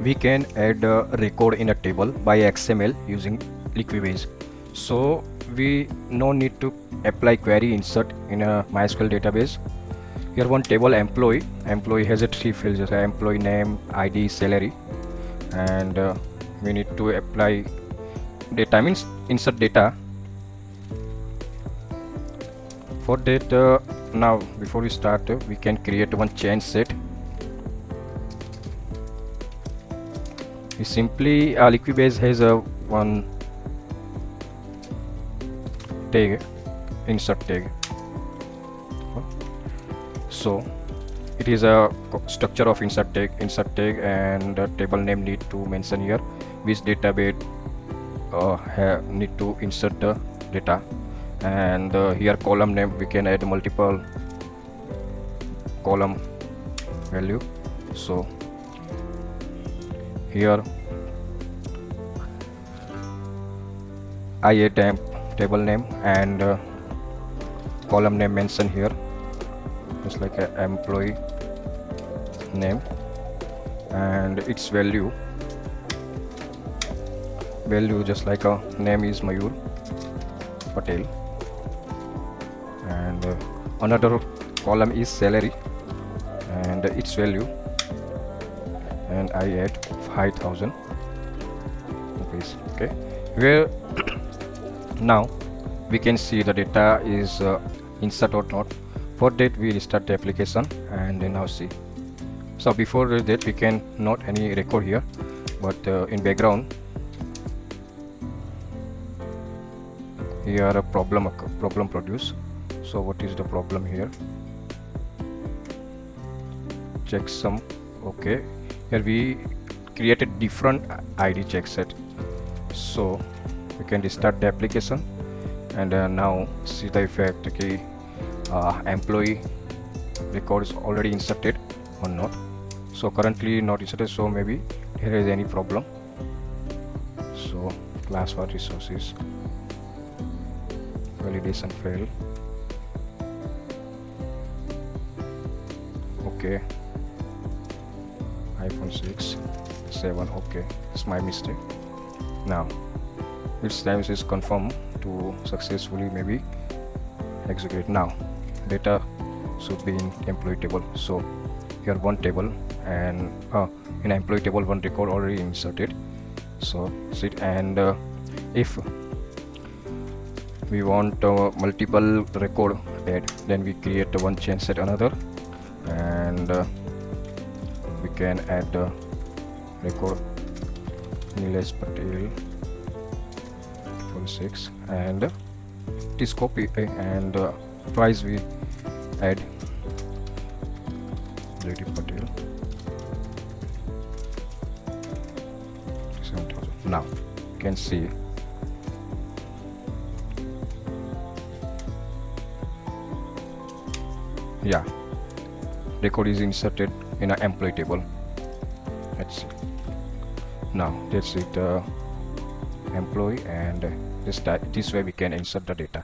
we can add a record in a table by XML using lequibase. So we no need to apply query insert in a MySQL database. Here one table employee has a three fields, employee name, ID, salary, and we need to apply data, means insert data. For that, now before we start, we can create one change set. We simply lequibase has a one tag, insert tag. So it is a structure of insert tag, and table name need to mention here which database need to insert the data, and here column name we can add multiple column value. So here I add table name and column name mentioned here, just like a employee name, and its value just like a name is Mayur Patel, and another column is salary and its value, and I add 5,000 rupees. Okay, where now we can see the data is insert or not. For that we restart the application and then now see. So before that we can note any record here, but in background here a problem produced. So what is the problem here? Checksum. Okay, here we created different ID check set. So we can restart the application and now see the effect. Okay, employee record is already inserted or not. So currently not inserted, so maybe here is any problem. So class for resources, validation fail. Okay, iPhone 6 7. Okay, it's my mistake. Now its time is confirmed to successfully maybe execute. Now data should be in employee table. So here one table, and in employee table one record already inserted. So sit, and if we want multiple record add, then we create one change set another, and we can add record Nilesh Patel 46, and it is copy, and twice we add Lady Patel 7,000. Now you can see yeah, record is inserted in an employee table. Let's see. Now that's it, employee, and this way we can insert the data.